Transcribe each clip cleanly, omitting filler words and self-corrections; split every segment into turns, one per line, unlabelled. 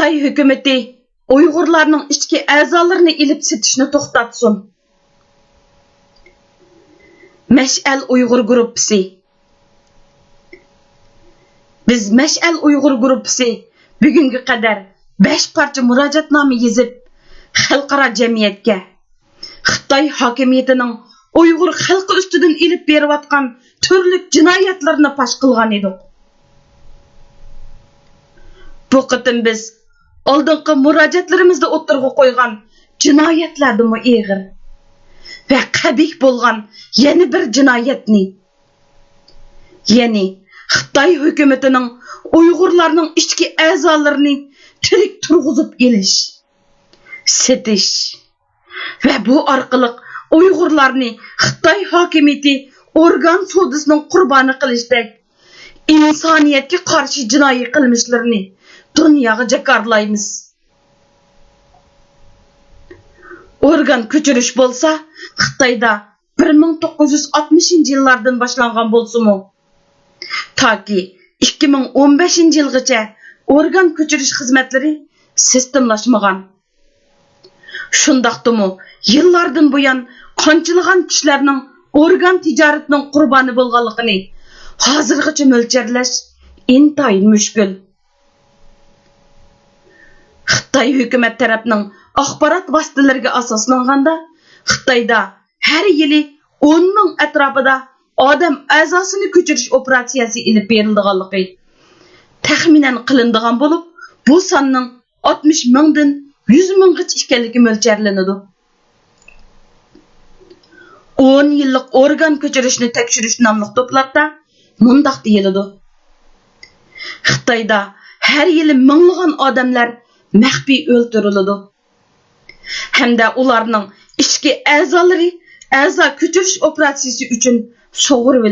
Xitoy hukumati Uyg'urlarning ichki a'zolarini ilib setishni to'xtatsin. Mash'al Uyg'ur gruppasi. Biz Mash'al Uyg'ur gruppasi bugunga qadar 5 parcha murojaatnoma yozib, xalqaro jamiyatga Xitoy hokimiyatining Uyg'ur xalqi ustidan ilib berayotgan turli jinoyatlarni fosh qilgan edik. Bu qitim biz oldingi murojaatlarimizda o'tirg'i qo'ygan jinoyatlardan og'ir va qabih bo'lgan yana bir jinoyatni, ya'ni Xitoy hukumatining Uyg'urlarning ichki a'zolarini tirik turg'izib elish, setish va bu orqali Uyg'urlarni Xitoy hokimiyati organ sudisining qurboni qilishdek insoniyatga qarshi jinoiy qilmishlarni dunyoga jakarlaymiz. Organ ko'chirish bo'lsa, Xitoyda 1960-yillardan boshlangan bo'lsa-mu, toki 2015-yilgacha organ ko'chirish xizmatlari sistemlashmagan. Shundaqdimi, yillardan buyon qanchilgan kishilarning organ tijoratining qurboni bo'lganligini hozirgacha mo'ljallash intayin mushkul. Xitoy hukumat tarafining axborot vositalariga asoslanganda, Xitoyda har yili 10 ming atrofida odam a'zosini ko'chirish operatsiyasi ilib berilganligi taxminan qilinadigan bo'lib, bu sonning 60 mingdan 100 minggacha ekanligi mo'ljallanadi. 10 yillik organ ko'chirishni tekshirish nomli to'platda mundaq deyiladi. Xitoyda har yili minglagan odamlar maxfiy o'ldiriladi. Hamda ularning ichki a'zolari a'zo ko'chirish operatsiyasi uchun sug'urib.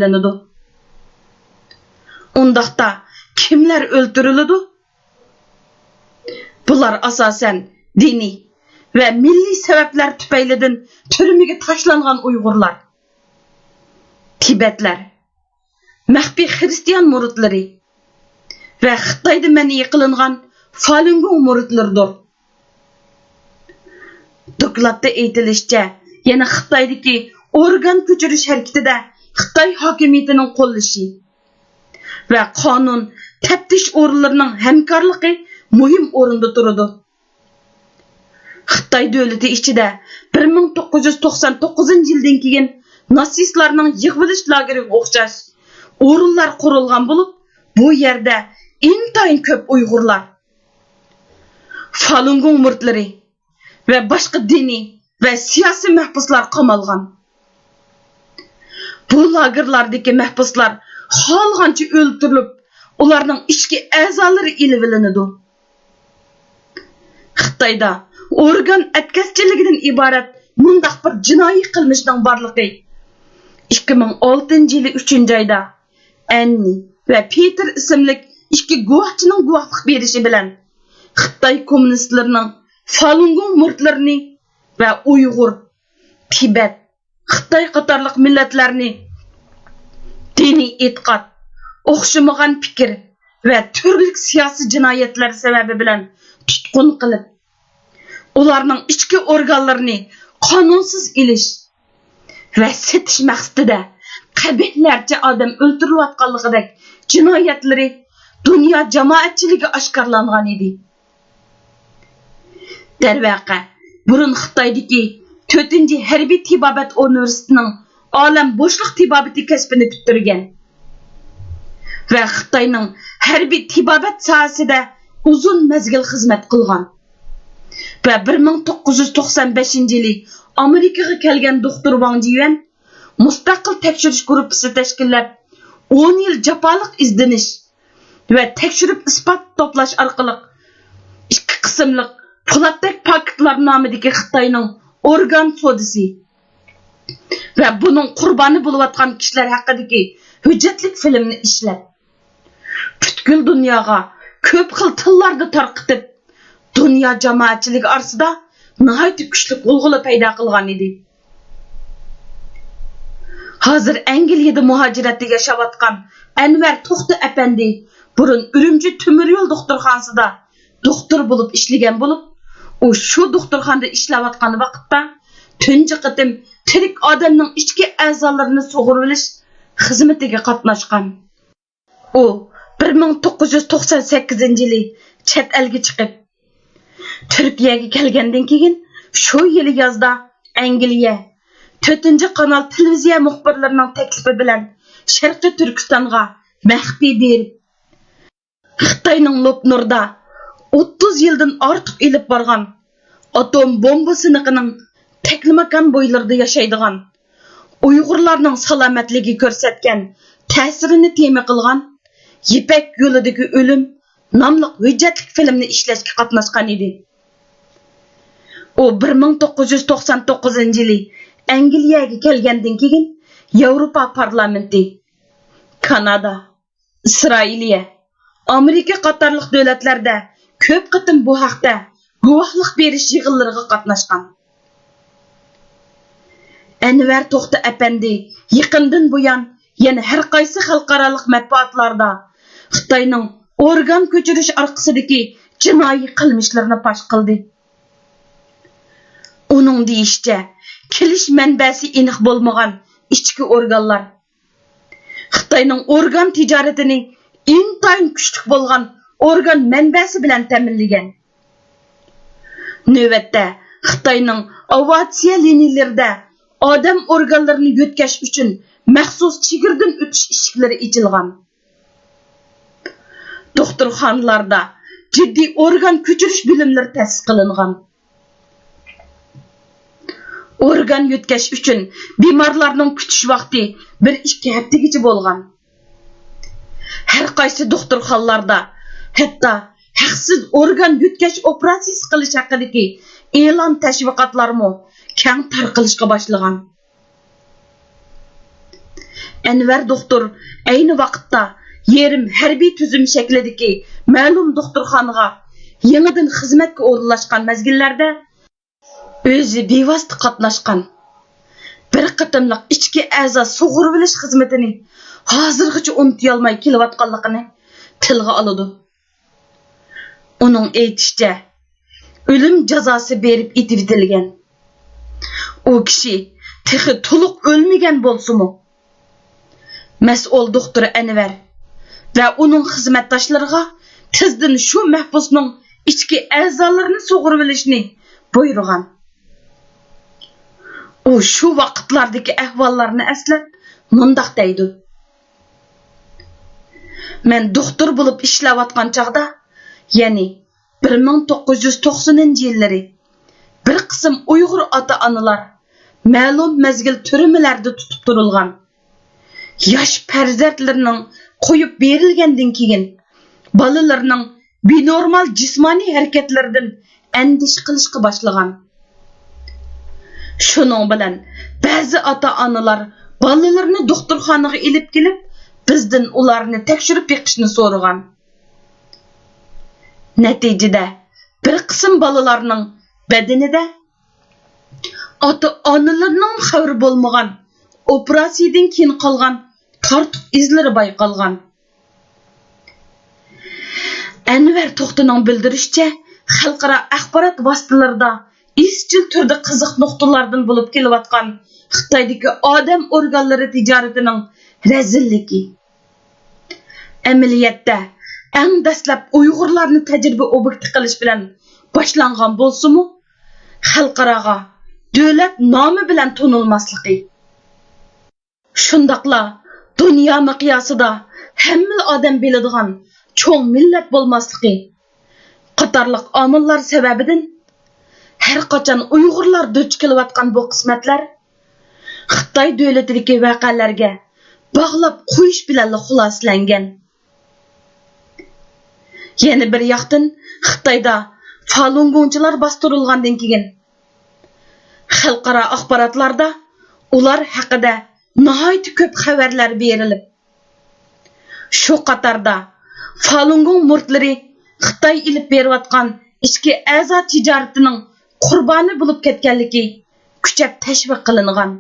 Undaqda kimlar o'ldiriladi? Bular asosan diniy va milliy sabablar tufaylidan turmaga tashlangan Uyg'urlar, Tibetlar, maxfiy xristian muridlari va Xitoyda ma'ni qilingan Falun Gong muridlaridir. Dokladda aytilishicha, yana Xitoydagi organ ko'chirish harakatida Xitoy hokimiyatining qo'llashi va qonun taftish o'rinlarining hamkorligi muhim o'rinda turadi. Xitoy davlati ichida 1999-yildan keyin natsistlarning yig'ilish lageriga o'xshash o'rinlar qurilgan bo'lib, bu yerda intayin ko'p Uyg'urlar, Falun Gong muridlari va boshqa diniy va siyosiy mahbuslar qamalgan. Bu lagerlardagi mahbuslar xohlagancha o'ldirilib, ularning ichki a'zolari ilib olinadi. Xitoyda organ atkazchiligidan iborat mundaq bir jinoiy qilmishning borligi 2006-yili 3-oyda Anni va Peter ismli ikki guvohchining guvohlik berishi bilan Xitoy kommunistlarining Falun Gong muridlarini va Uyg'ur, Tibet, Xitoy qatorliq millatlarni diniy e'tiqod, o'xshamagan fikr va turli siyosiy jinoyatlar sababi bilan tutqun qilib, ularning ichki organlarini qonunsiz ilish va setish maqsadida qabihlarcha odam o'ldirilayotganligidek jinoyatlari dunyo jamoatchiligi oshkorlangan edi. Darvaqa, burun Xitoydagi 4-harbiy tibobat universitetining olam bo'shliq tibobati kasbini bitirgan va Xitoyning harbiy tibobat sohasida uzun mazgil xizmat qilgan. Va 1995-yili Amerikaga kelgan doktor Wang Jiyan mustaqil tekshirish guruhi tashkillab 10 yil jafoliq izdanish va tekshirib isbot to'plash orqali ikki qismli Polatdak paketlar nomidagi Xitoyning organ sodisi va buning qurboni bo'layotgan kishilar haqidagi hujjatlik filmni ishlab, butkul dunyoga ko'p xil tillarda tarqitib, dunyo jamoatchiligi orasida nihoyat kuchli g'ulg'ula paydo qilgan edi. Hozir Angliyada muhojiratda yashayotgan Anvar To'xti apandi burun Urumchi temir yo'l doktorxonasida doktor bo'lib ishlagan bo'lib, u shu doktorxonada ishlayotgan vaqtda tunji qatim tirik odamning ichki a'zolarini sug'urib olish xizmatiga qatnashgan. U 1998-yili chet elga chiqib, Turkiyaga kelgandan keyin shu yili yozda Angliya 4-kanal televiziya muxbirlarining taklifi bilan Sharqiy Turkistonga maxfiy berib, Xitoyning Lopnurda 30 yildan ortiq ilib borgan atom bomba siniqining taklimakan bo'ylarida yashaydigan Uyg'urlarning salomatligi ko'rsatgan ta'sirini tema qilgan Yipak yo'lidagi o'lim nomli hujjatli filmni ishlashga qatnashgan edi. U 1999-yili Angliyaga kelgandan keyin Yevropa parlamenti, Kanada, Isroiliya, Amerika qatorliq davlatlarda ko'p qatim bu haqda guvohlik berish yig'inlariga qatnashgan. Anvar To'xta apandi yaqindan buyon yana har qaysi xalqaro matbuotlarda Xitoyning organ ko'chirish orqasidagi jinoiy qilmishlarni fosh qildi. Uning deyishicha, kelish manbasi aniq bo'lmagan ichki organlar Xitoyning organ tijoratini intayin kuchli bo'lgan organ manbasi bilan ta'minlagan. Navbatda Xitoyning aviatsiya liniyalarida odam organlarini yetkash uchun maxsus chegirdan o'tish eshiklari ochilgan. Doktorxonalarda jiddiy organ ko'chirish bo'limlari ta'sis qilingan. Organ yetkash uchun bemorlarning kutish vaqti 1-2 haftagacha bo'lgan. Har qaysi doktorxonalarda hatto haqsiz organ yetkash operatsiyasi qilish haqidagi e'lon tashviqotlarmi keng tarqalishga boshlagan. Anvar doktor ayni vaqtda yerim harbiy tuzum shaklidagi ma'lum doktorxonaga yangidan xizmatga o'rinlashgan mezgillarda o'zi bevosita qatnashgan. Bir qatimliq ichki a'zo sug'urib olish xizmatini hozirgacha unutay olmay kelayotganligini tilga oladi. Uning aytishicha, o'lim jazosi berib etilgan. U kishi texi to'liq o'lmagan bo'lsa-mu, mas'ul doktor Anvar va uning xizmatdoshlariga tezdan shu mahbusning ichki a'zolarini sug'urib olishni buyurgan. U shu vaqtlardagi ahvollarni eslab mundaq deydi: Men doktor bo'lib ishlayotgan chaqda, ya'ni 1990-yillari bir qism Uyg'ur ota-onalar ma'lum mezgil turmalarda tutib turilgan. Yosh farzandlarining qo'yib berilgandan keyin bolalarning benormal jismoniy harakatlaridan andish qilishga boshlagan. Shuning bilan ba'zi ota-onalar bolalarini doktorxonaga olib kelib, bizdan ularni tekshirib beqishni so'ragan. Natijada bir qism bolalarning badanida ota-onalarning xabari bo'lmagan operatsiyadan keyin qolgan tortiq izlari bayqalgan. Anvar To'xtaning bildirishicha, xalqaro axborot vositalarida izchil turda qiziq nuqtalardan bo'lib kelayotgan Xitoydagi odam organlari tijoratining razilligi. Amaliyotda eng dastlab Uyg'urlarni tajriba obyekti qilish bilan boshlangan bo'lsa-mu, xalqaroga davlat nomi bilan tonilmasligi. Shundaqla dunyo miqyosida hamma odam biladigan cho'ng millat bo'lmasligi qatorliq omillar sababidan har qachon Uyg'urlar duch kelayotgan bu qismatlar Xitoy davlatidagi voqealarga bog'lab qo'yish bilan xulosalangan. Yana bir yoqdan Xitoyda Falun Gongchilar bostirilgandan keyin xalqaro axborotlarda ular haqida nihoyat ko'p xabarlar berilib, shu qatorda Falun Gong murtlari Xitoy ilib berayotgan ichki a'zo tijoratining qurboni bo'lib ketganligi kuchab tashviq qilingan.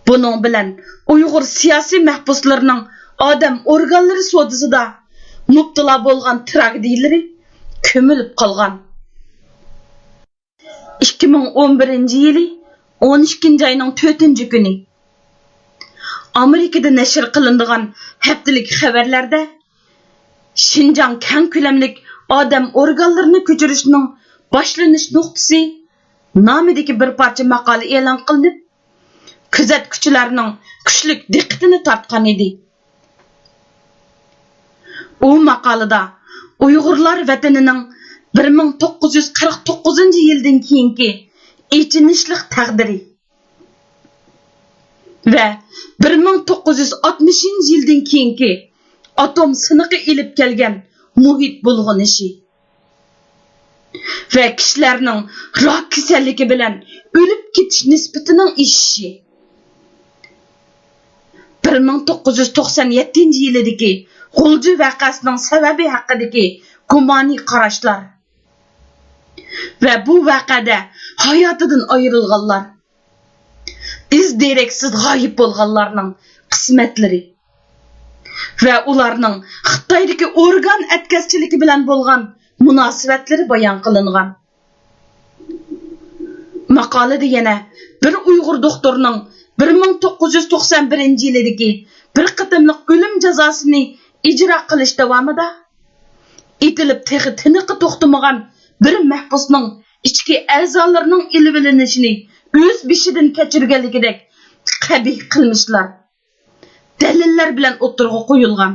Buning bilan Uyg'ur siyosiy mahbuslarining odam organlari sodisida mubtalo bo'lgan tragediyalar ko'milib qolgan. 2011-yili 12-oyning 4-kuni Amerikada nashr qilinadigan haftalik xabarlarda Şinjan keng ko'lamlik odam organlarini ko'chirishning boshlanish nuqtasi nomidagi bir parcha maqola e'lon qilinib, kuzatuvchilarning kuchli diqqatini tortgan edi. U maqolada Uyg'urlar vatanining 1949-yildan keyingi ichinishli taqdiri va 1960-yildan keyingi atom siniqi ilib kelgan muhit bulg'unishi va kishilarning rak kasalligi bilan o'lib ketish nisbatining eshishi 1997-yildagi G'ulji vaqasining sababi haqidagi gumoniy qarashlar va bu vaqada hayotidan ayrilganlar, iz deraksiz g'oyib bo'lganlarning qismatlari va ularning Xitoydagi organ atkazchiligi bilan bo'lgan munosabatlari bayon qilingan. Maqolada yana bir Uyg'ur doktorining 1991-yildagi bir qatimliq o'lim jazosini ijro qilish davomida etilib tiniqi to'xtamagan bir mahbusning ichki a'zolarining ilvilinishini o'z beshidan kechirganligidek qabih qilmishlar dalillar bilan o'tirg'a qo'yilgan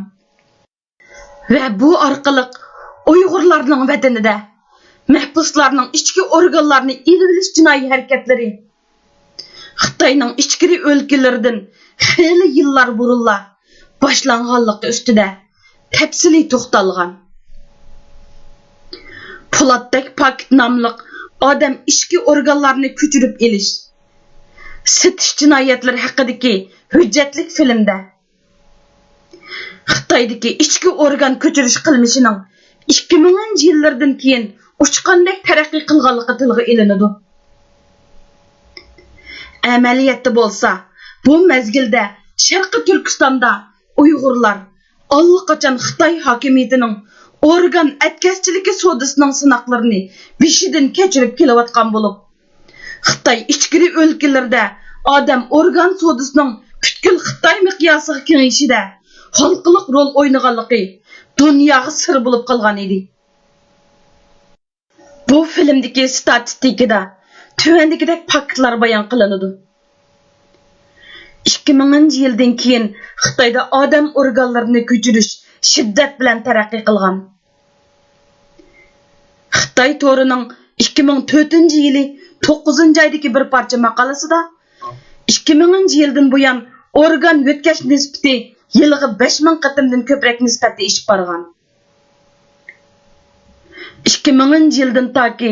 va bu orqali Uyg'urlarning vatanida mahbuslarning ichki organlarini ilvilish jinoiy harakatlari Xitoyning ichki o'lkalaridan xeyli yillar burunla boshlanganligi ustida tafsiliy to'xtalgan. Polatdak paket nomli odam ichki organlarini ko'chirib elish, sitish jinoyatlari haqidagi hujjatlik filmda Xitoydagi ichki organ ko'chirish qilmishining 2000-yillardan keyin uchqandek taraqqiy qilganligi tilga ilinadi. Amaliyotda bo'lsa, bu mezgilda Sharqi Turkistonda Uyg'urlar allaqachon Xitoy hokimiyatining organ atkazchiligi sodasining sinoqlarini beshidan kechirib kelayotgan bo'lib, Xitoy ichki o'lkalarida odam organ sodasining butkul Xitoy miqyosiga kengayishida xalqliq rol o'ynaganligi dunyoga sir bo'lib qolgan edi. Bu filmdagi statistikada tuvandagidek faktlar bayon qilinadi. 2000-yildan keyin Xitoyda odam organlarini ko'chirish shiddat bilan taraqqiy qilgan. Xitoy to'rining 2004-yili 9-oydagi bir parcha maqolasida 2000-yildan buyon organ yetkash nisbati yiliga 5000 qatimdan ko'proq nisbatda ishib borgan. 2000-yildan toki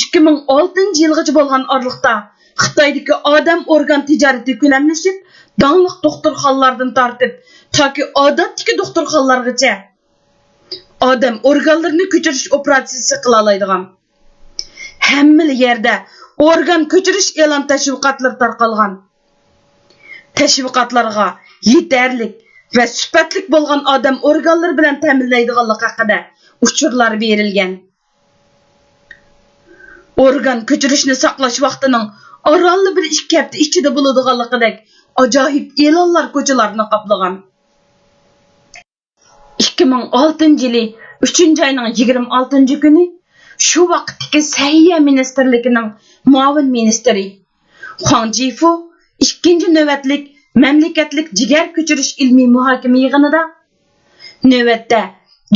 2006-yilgacha bo'lgan oraliqda Xitoydagi odam organ tijorati ko'lamlashib, dаңlıq doktorxonalardan tortib toki odatdagi doktorxonalargacha odam organlarini ko'chirish operatsiyasi qila oladigan. Hamma yerda organ ko'chirish e'lon tashviqotlari tarqalgan. Tashviqotlarga yetarlik va sifatlik bo'lgan odam organlari bilan ta'minlaydiganligi haqida uchurlar berilgan. Organ ko'chirishni saqlash vaqtining oralli bir 2 hafta ichida bo'ladiganligidek ajoyib e'lonlar ko'chalarni qoplagan. 2006-yili 3-oyning 26-kuni shu vaqtdagi Sahiyya ministrligining muavin ministri Huang Jifu 2-navbatlik mamlakatlik jigar ko'chirish ilmiy muhokama yig'inida navbatda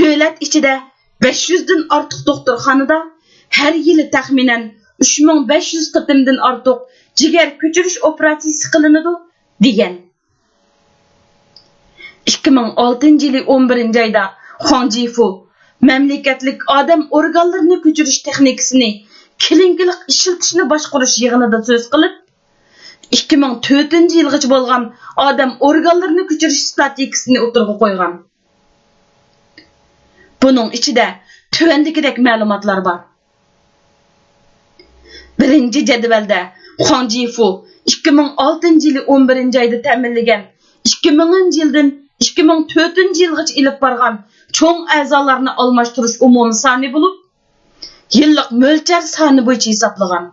davlat ichida 500 dan ortiq doktorxonada har yili taxminan 3500 qatimdan ortiq jigar ko'chirish operatsiyasi qilinadi degan. 2006-yili 11-oyda Huang Jifu mamlakatlik odam organlarini ko'chirish texnikasini kilinkalik ishlatishni boshqarish yig'inida so'z qilib, 2004-yilgacha bo'lgan odam organlarini ko'chirish strategiyasini o'tirg'a qo'ygan. Buning ichida tuvandagidek ma'lumotlar bor. Birinchi jadvalda Huang Jifu 2006-yili 11-oyda ta'minlagan 2000-yildan 2004-yilgacha ilib borgan cho'ng a'zolarni almashtirish umum soni bo'lib yillik mo'lchar soni bo'yicha hisoblagan.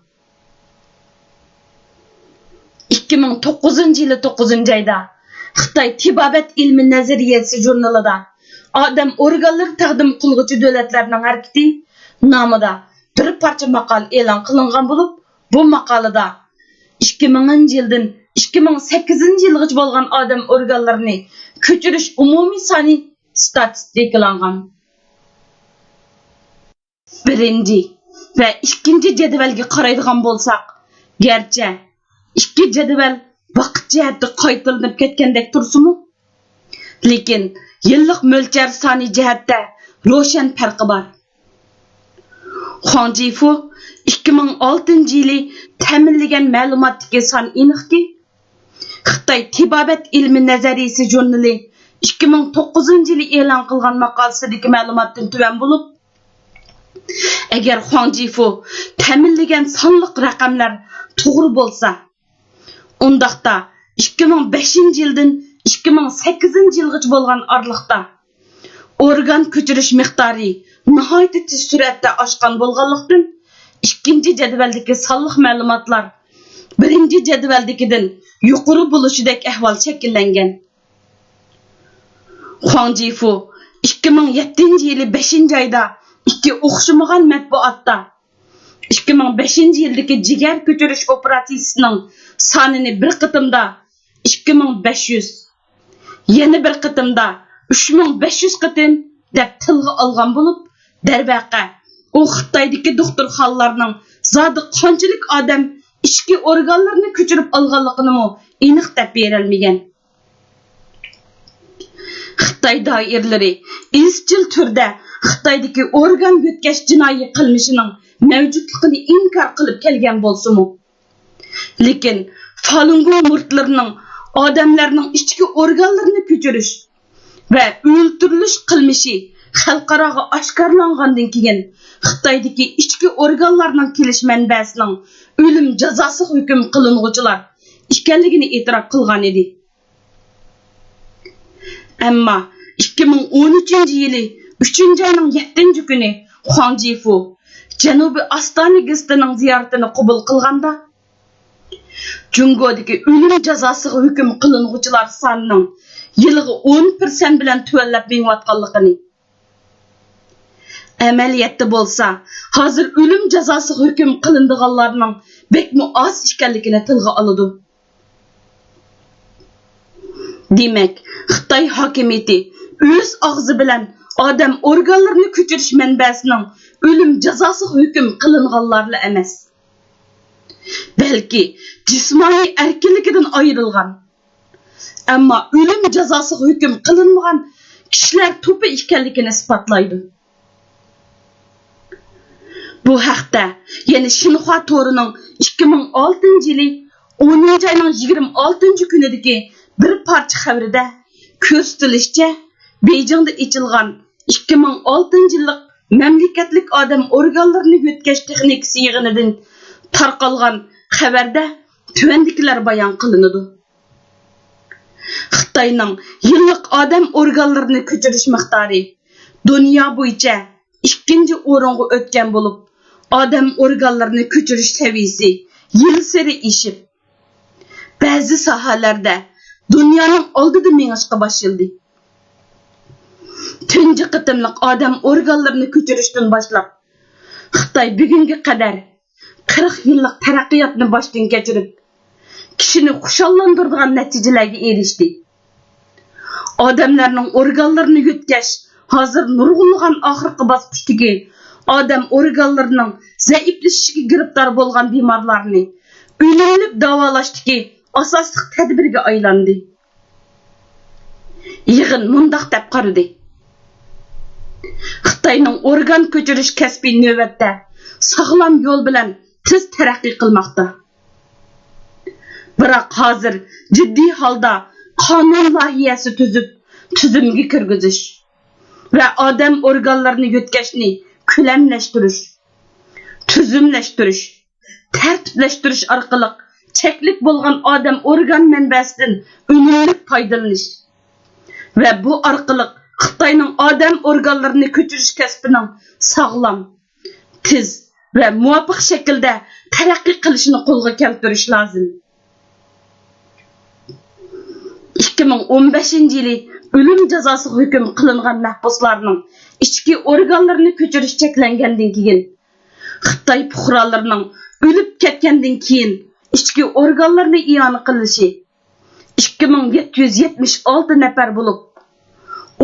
2009 yili 9-oyda Xitoy Tibobat ilmi nazariyasi jurnalida odam organlari taqdim qilguvchi davlatlarning harakati nomida bir parcha maqol e'lon qilingan bo'lib, bu maqolada 2000-yildan 2008-yilgacha bo'lgan odam organlarini ko'chirish umumiy soni statistikalangan. Birinchi va ikkinchi jadvalga qaraydigan bo'lsak, garchi ikki jadval vaqt jihatda qaytarilib ketgandek tursa-mu, lekin yillik mo'lchar soni jihatda ro'shan farqi bor. Huang Jifu 2006-yili ta'minlagan ma'lumotdagi son aniqki, Xitoy Tibobat ilmi nazariyasi jurnali 2009-yili e'lon qilgan maqolasidagi ma'lumotdan tuvan bo'lib, agar Huang Jifu ta'minlagan sonliq raqamlar to'g'ri bo'lsa, undaqda 2005-yildan 2008-yilgacha bo'lgan oraliqda organ ko'chirish miqdori nihoyat tez suratda oshgan bo'lganlikdan ikkinchi jadvaldagi sonliq ma'lumotlar birinchi jadvaldagidan yuqori bo'lishidek ahvol shakllangan. Huang Jifu 2007-yili 5-oyda ikki o'xshamagan matbuotda 2005-yildagi jigar ko'chirish operatsiyasining sonini bir qitimda 2500, yana bir qitimda 3500 qitim deb tilga olgan bo'lib, darvaqa u Xitoydagi doktorxonalarning zodi qanchalik odam ichki organlarini ko'chirib olganligini aniq deb berilmagan. Xitoy doiralari izchil turda Xitoydagi organ yutkash jinoiy qilmishining mavjudligini inkor qilib kelgan bo'lsa-mu, lekin Falun Gong murtlarining odamlarning ichki organlarini ko'chirish va o'ldirilish qilmishi xalqaroga oshkorlangandan keyin Xitoydagi ichki organlarning kelish manbasining o'lim jazosi hukm qilinuvchilar ekanligini e'tirof qilgan edi. Ammo 2013-yili 3-oyning 7-kuni Huang Jifu Janubiy Ostona gazetining ziyoratini qabul qilganda Jungodagi o'lim jazosi hukm qilinuvchilar sonining yiliga 10% bilan tuvanlab minayotganligini, amaliyotda bo'lsa, hozir o'lim jazosi hukm qilinadiganlarning bekmi oz ekanligini tilga oladi. Demak, Xitoy hokimiyati o'z og'zi bilan odam organlarini ko'chirish manbasining o'lim jazosi hukm qilinganlarla emas, balki jismoniy erkinligidan ayrilgan, ammo o'lim jazosi hukm qilinmagan kishilar to'pi ekanligini isbotlaydi. Bu haqda yana Xinhua to'rining 2006-yili 10-oyning 26-kunidagi bir parcha xabarida ko'rsatilishicha, Beijingda ochilgan 2006-yillik mamlakatlik odam organlarini yutkash texnikasi yig'inidan tarqalgan xabarda tuvandikilar bayon qilinadi. Xitoyning yillik odam organlarini ko'chirish miqdori dunyo bo'yicha 2-o'ringa o'tgan bo'lib, odam organlarini ko'chirish saviyasi yil sari oshib, ba'zi sohalarda dunyoning oldida mengishga boshladi. Tunji qitimliq odam organlarini ko'chirishdan boshlab, Xitoy bugunga qadar 40 yillik taraqqiyotni boshdan kechirib, kishini xushallantiradigan natijalarga erishdi. Odamlarning organlarini yutkash hozir nurg'unlagan oxirgi bosqichdagi odam organlarining zaiflashishiga giribdor bo'lgan bemorlarni o'limli davolashdagi asosiy tadbirga aylandi. Yig'in mundaq deb qaradi: Xitoyning organ ko'chirish kasbi navbatda sog'lom yo'l bilan tez taraqqiy qilmoqda. Biroq hozir jiddiy holda qonun loyihasi tuzib, tizimga kirgizish va odam organlarini yutkashni ko'lamlashtirish, tuzumlashtirish, tartiblashtirish orqali cheklik bo'lgan odam organ manbasidan unumli foydalanish va bu orqali Xitoyning odam organlarini ko'chirish kasbining sog'lom, tez va muvofiq shaklda taraqqiy qilishini qo'lga keltirish lozim. 2015-yili o'lim jazosi hukm qilingan mahbuslarning ichki organlarini ko'chirish cheklangandan keyin Xitoy fuqarolarining o'lib ketgandan keyin ichki organlarni iyona qilishi 2776 nafar bo'lib,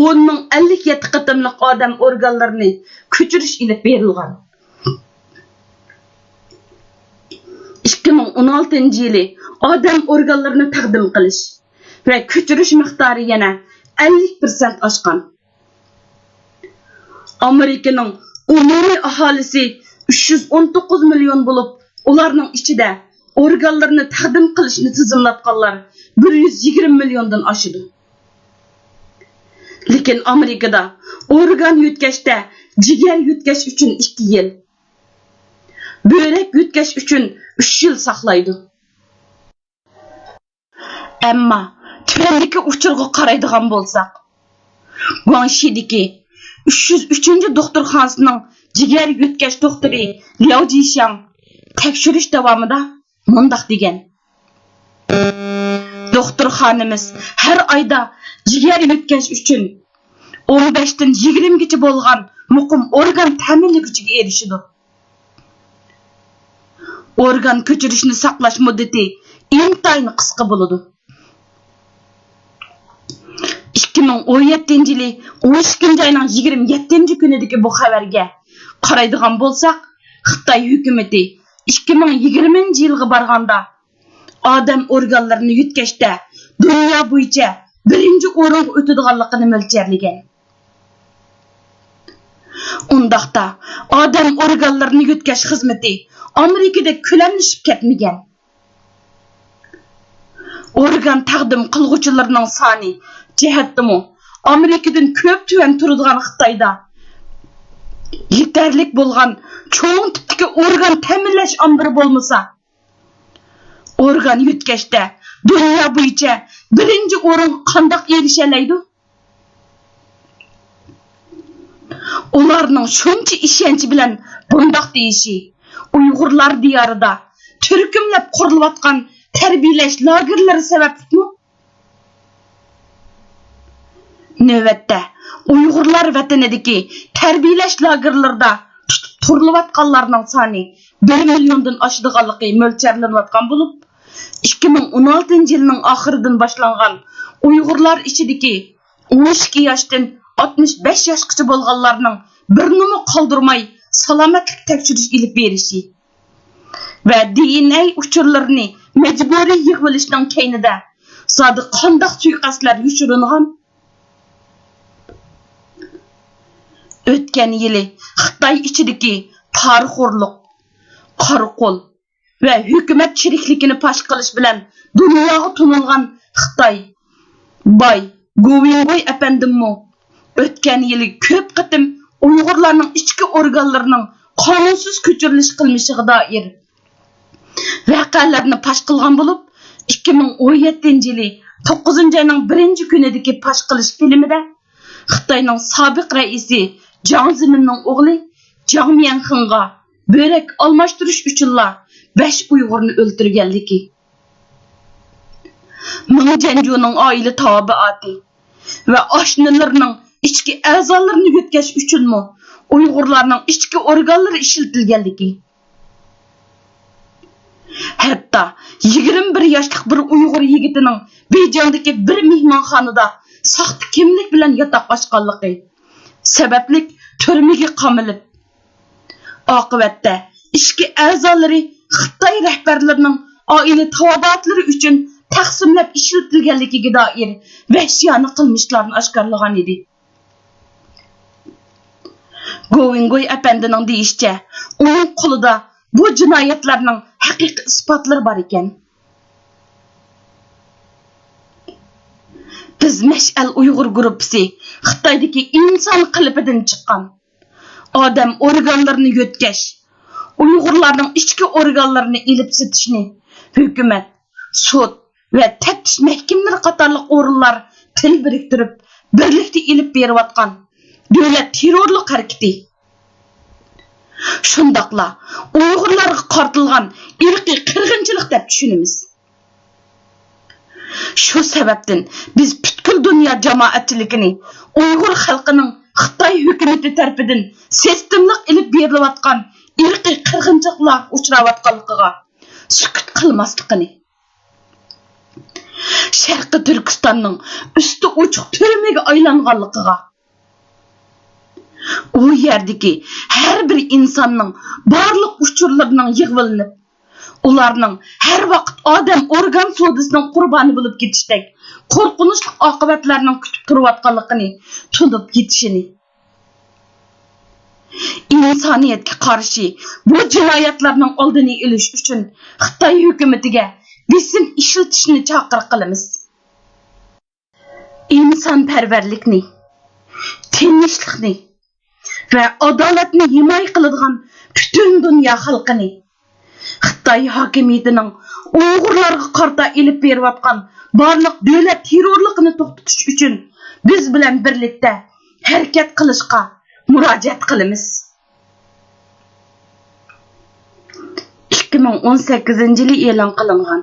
10,057 qatimliq odam organlarini ko'chirish ilib berilgan. 2016-yili odam organlarini taqdim qilish va ko'chirish miqdori yana 50% oshgan. Amerikaning umumiy aholisi 319 million bo'lib, ularning ichida organlarni taqdim qilishni tizimlatganlar 120 milliondan oshadi. Lekin Amerikada organ yutkashda jigar yutkash uchun 2 yil, böbrek yutkash uchun 3 yil saqlaydi. Ammo tuvandagi uchurga qaraydigan bo'lsak, Guangxidagi 303-doktorxonasining jigar yutkash doktori Liao Jishang tekshirish davomida mundaq degan: Doktorxonamiz har oyda jigar yutkash uchun 15 dan 20 gacha bo'lgan muqim organ ta'minlaguvchiga erishidi. Organ ko'chirishni saqlash muddati intayin qisqa bo'ladi. 2017-yili 12-oyning 27-kunidagi bu xabarga qaraydigan bo'lsak, Xitoy hukumatı 2020-yilga borganda odam organlarini yutkashda dunyo bo'yicha birinchi o'ringa o'tadiganligini mo'ljallagan. Undaqda odam organlarini yutkash xizmati Amerikada ko'lamlashib ketmagan. Organ taqdim qilguvchilarning soni jihatdimi Amerikadan ko'p tuvan turadigan Xitoyda yetarlik bo'lgan cho'ng tipdagi organ ta'minlash ombiri bo'lmasa, organ yutkashda dunyo bo'yicha birinchi o'rin qandoq erishalaydi? Ularning shuncha ishonchi bilan bundoq deyishi Uyg'urlar diyorida turkumlab qurilayotgan tarbiyalash lagerlari sababmi? Navbatda Uyg'urlar vatanidagi tarbiyalash lagerlarida tutib turilayotganlarning soni 1 milliondan oshadiganligi mo'ljallanayotgan bo'lib, 2016-yilning oxiridan boshlangan Uyg'urlar ichidagi 12 yoshdan 65 yoshgacha bo'lganlarning birini qoldirmay salomatlik tekshirish ilib berishi va DNA uchurlarini majburiy yig'ilishning keynida sodiq qandoq suiqasdlar yushiringan. O'tgan yili Xitoy ichidagi tarixo'rlik, qarqo'l va hukumat shirikligini pash qilish bilan dunyoga tunilgan Xitoy boy Guoyingoy apandimmo o'tgan yili ko'p qatim Uyg'urlarning ichki organlarining qonunsiz ko'chirilish qilmishiga doir voqealarni pash qilgan bo'lib, 2017-yili 9-oyning 1-kunidagi pash qilish filmida Xitoyning sobiq raisi Jiang Zeminning o'g'li Jiang Mianxinga böbrek almashtirish uchunla 5 Uyg'urni o'ldirganligi, Ming Janjuning oila tabiati va oshnalarining ichki a'zolarini yutkash uchunmi Uyg'urlarning ichki organlari ishlatilganligi, hatto 21 yoshli bir Uyg'ur yigitining Bejondagi bir mehmonxonada saxta kimlik bilan yotoq ochganligi sababli turmaga qamilib, oqibatda ichki a'zolari Xitoy rahbarlarining oila tabiatlari uchun taqsimlab ishlatilganligiga doir vahshiyona qilmishlarni oshkorlagan edi. Guoyingoy apandining deyishicha, uning qo'lida bu jinoyatlarning haqiqiy isbotlari bor ekan. Biz Mash'al Uyg'ur guruhi Xitoydagi inson qalbidan chiqqan odam organlarini yutkash, Uyg'urlarning ichki organlarini ilib sitishni hukumat, sud va taftish mahkamlari qatorliq o'rinlar til biriktirib, birlikda ilib berayotgan davlat terrorlik harakati. Şundaqla Uyg'urlarga qartilgan irqiy qirg'inchilik deb tushunamiz. Shu sababdan biz butkul dunyo jamoatchiligini Uyg'ur xalqining Xitoy hukumati tarafidan sistemlik ilib berilayotgan irqiy qirg'inchiliklar uchrayotganligiga sukut qilmasligini, Sharqiy Turkistonning usti ochiq turmaga aylanganligiga, u yerdagi har bir insonning barliq uchurlarining yig'ilib, ularning har vaqt odam organ sodisining qurboni bo'lib ketishdek qo'rqinchli oqibatlarning kutib turayotganligini tunib yetishini, insoniyatga qarshi bu jinoyatlarning oldini olish uchun Xitoy hukumatiga bisim ishlatishni chaqiriq qilamiz. İnsanparvarlikni, tinchlikni va adolatni himoya qiladigan butun dunyo xalqini Xitoy hokimiyatining Uyg'urlarga qarta elib berayotgan barliq davlat terrorligini to'xtatish uchun biz bilan birlikda harakat qilishga murojaat qilamiz. 2018 yili e'lon qilingan